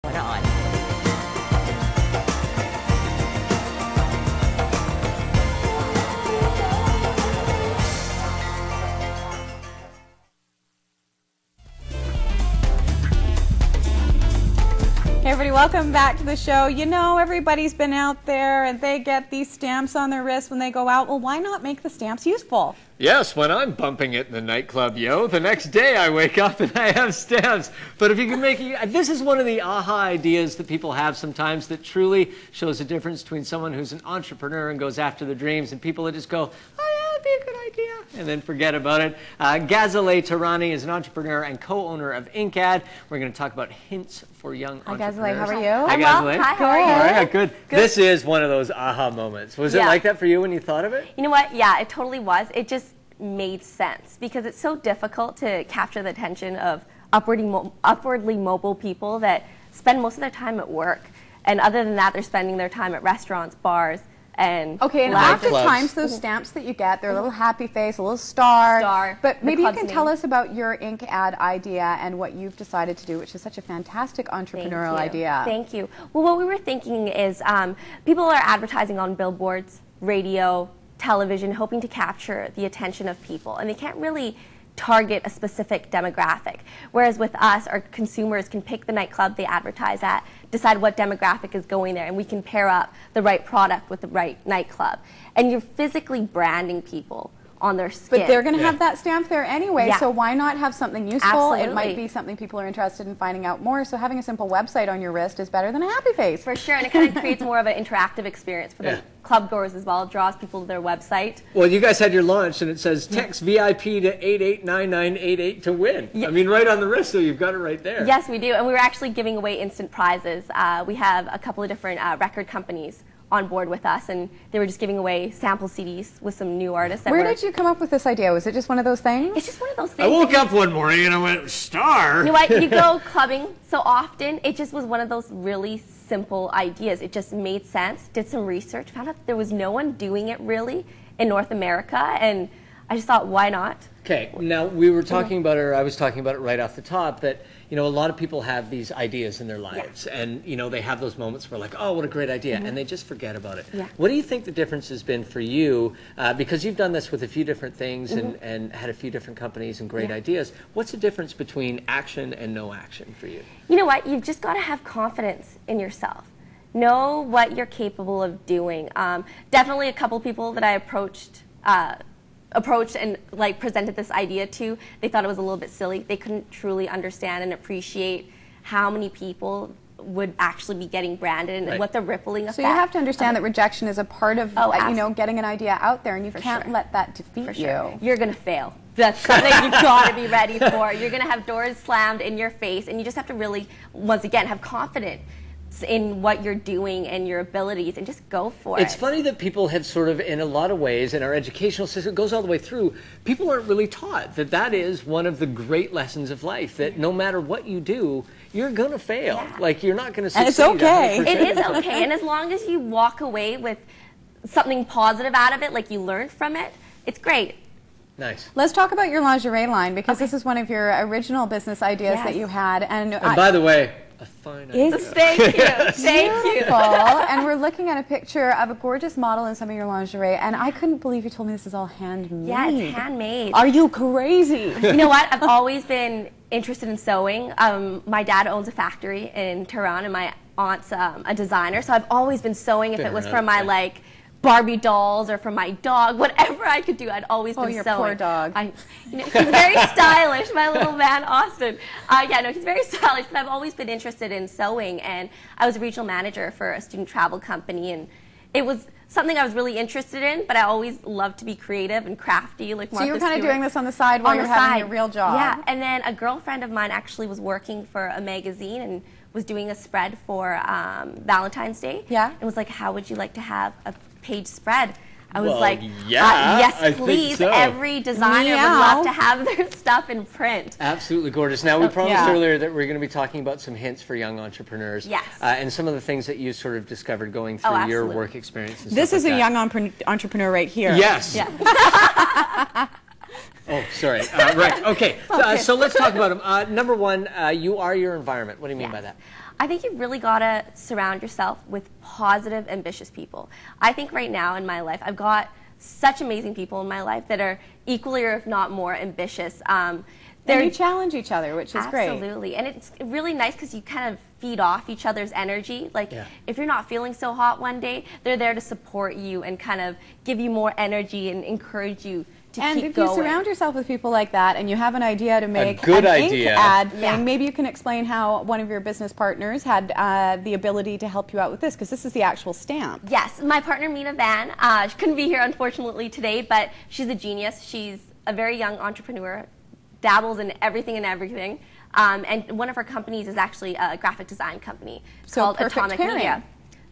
going on. Hey everybody, welcome back to the show. You know, everybody's been out there and they get these stamps on their wrist when they go out. Well, why not make the stamps useful? Yes, when I'm bumping it in the nightclub, the next day I wake up and I have stamps. But if you can make it, this is one of the aha ideas that people have sometimes that truly shows a difference between someone who's an entrepreneur and goes after their dreams and people that just go, oh yeah, that'd be a good idea, and then forget about it. Ghazaleh Tarani is an entrepreneur and co-owner of Inkad. We're going to talk about hints for young entrepreneurs. Ghazaleh, how are you? Hi, Ghazaleh. Hi, how are you? All right, good. This is one of those aha moments. Was it like that for you when you thought of it? You know what? Yeah, it totally was. It just made sense because it's so difficult to capture the attention of upwardly mobile people that spend most of their time at work. And other than that, they're spending their time at restaurants, bars, and okay, and oftentimes those stamps that you get, they're a little happy face, a little star. But maybe you can tell us about your Inkad idea and what you've decided to do, which is such a fantastic entrepreneurial idea. Thank you. Well, what we were thinking is people are advertising on billboards, radio, television, hoping to capture the attention of people, and they can't really target a specific demographic. Whereas with us, our consumers can pick the nightclub they advertise at, decide what demographic is going there, and we can pair up the right product with the right nightclub. And you're physically branding people on their skin. But they're going to have that stamp there anyway, so why not have something useful? Absolutely. It might be something people are interested in finding out more, so having a simple website on your wrist is better than a happy face. For sure, and it kind of creates more of an interactive experience for the club goers as well. It draws people to their website. Well, you guys had your launch, and it says text VIP to 889988 to win. I mean, right on the wrist, so you've got it right there. Yes, we do, and we were actually giving away instant prizes. We have a couple of different record companies on board with us, and they were just giving away sample CDs with some new artists. Where did you come up with this idea? Was it just one of those things? It's just one of those things. I woke up one morning and I went, star. You know what? You go clubbing so often, it just was one of those really simple ideas. It just made sense. Did some research, found out there was no one doing it really in North America, and I just thought, why not? Okay, now we were talking about it, or I was talking about it right off the top, that a lot of people have these ideas in their lives, and they have those moments where like, oh, what a great idea, and they just forget about it. What do you think the difference has been for you, because you've done this with a few different things and had a few different companies and great ideas? What's the difference between action and no action for you? You know what? You've just got to have confidence in yourself. Know what you're capable of doing. Definitely a couple people that I approached and like presented this idea to, they thought it was a little bit silly. They couldn't truly understand and appreciate how many people would actually be getting branded and what the rippling effect. So you have to understand that rejection is a part of getting an idea out there, and you can't let that defeat you. You're going to fail. That's something you've got to be ready for. You're going to have doors slammed in your face, and you just have to really, once again, have confidence in what you're doing and your abilities, and just go for it. It's funny that people have sort of, in a lot of ways, in our educational system, it goes all the way through, people aren't really taught that that is one of the great lessons of life, that no matter what you do, you're going to fail. Like, you're not going to succeed. And it's okay. It is okay, and as long as you walk away with something positive out of it, like you learned from it, it's great. Nice. Let's talk about your lingerie line, because this is one of your original business ideas that you had. And by the way, a fine idea. Thank you. Thank you. And we're looking at a picture of a gorgeous model in some of your lingerie, and I couldn't believe you told me this is all handmade. Yeah, it's handmade. Are you crazy? You know what? I've always been interested in sewing. My dad owns a factory in Tehran, and my aunt's a designer, so I've always been sewing. If it was for my Barbie dolls or for my dog, whatever I could do, I'd always been your sewing. Poor dog. He's very stylish, my little man, Austin. He's very stylish, but I've always been interested in sewing, and I was a regional manager for a student travel company, and it was something I was really interested in, but I always loved to be creative and crafty, like Martha So you were kind Stewart. of doing this on the side while you're having your real job. Yeah, and then a girlfriend of mine actually was working for a magazine and was doing a spread for Valentine's Day. Yeah. And was like, how would you like to have a page spread? I was yes, please. Every designer would love to have their stuff in print. Absolutely gorgeous. Now, we promised earlier that we're going to be talking about some hints for young entrepreneurs. Yes. And some of the things that you sort of discovered going through your work experience. And this is like a young entrepreneur right here. Yes. Yeah. Oh, sorry. Right. Okay. So let's talk about them. Number one, you are your environment. What do you mean by that? I think you've really got to surround yourself with positive, ambitious people. I think right now in my life, I've got such amazing people in my life that are equally or if not more ambitious. And you challenge each other, which is great. Absolutely. And it's really nice because you kind of feed off each other's energy. Like, if you're not feeling so hot one day, they're there to support you and kind of give you more energy and encourage you to keep going. And if you surround yourself with people like that and you have an idea to make an ink ad thing, maybe you can explain how one of your business partners had the ability to help you out with this, because this is the actual stamp. Yes. My partner, Mina Van, she couldn't be here, unfortunately, today, but she's a genius. She's a very young entrepreneur, dabbles in everything and everything. And one of her companies is actually a graphic design company called Atomic Media.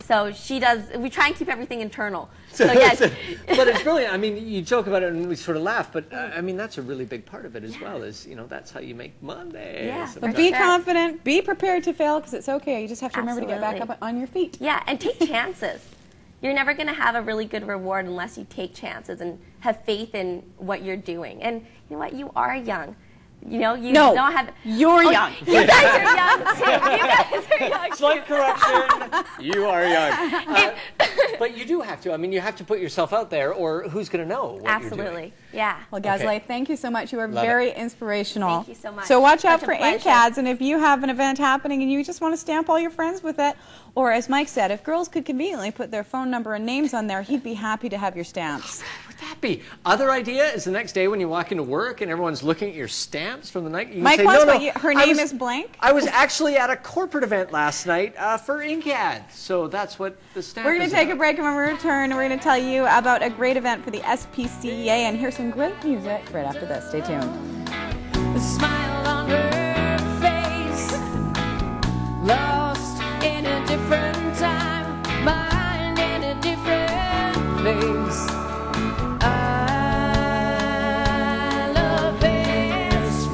So she does, we try and keep everything internal. So yes. But it's brilliant. I mean, you joke about it and we sort of laugh, but I mean, that's a really big part of it as well, is, you know, that's how you make money. Yeah. But be confident, be prepared to fail, because it's okay. You just have to remember to get back up on your feet. Yeah, and take chances. You're never going to have a really good reward unless you take chances and have faith in what you're doing. And you know what? You are young. You know, you don't have... You're young. You guys are young, too. You guys are young, Slight correction. You are young. But you do have to. I mean, you have to put yourself out there, or who's going to know what you're doing? Yeah. Well, Gazelle, thank you so much. You are very inspirational. Thank you so much. So watch out for ink ads, and if you have an event happening and you just want to stamp all your friends with it, or as Mike said, if girls could conveniently put their phone number and names on there, he'd be happy to have your stamps. Would that be? Other idea is the next day when you walk into work and everyone's looking at your stamps from the night. You Mike say, wants no, her name is blank. I was actually at a corporate event last night for ink ads, so that's what the stamp is. We're going to take a break, and when we return, we're going to tell you about a great event for the SPCA, and here's some great music right after this. Stay tuned. The smile on her face, lost in a different time, mind in a different place.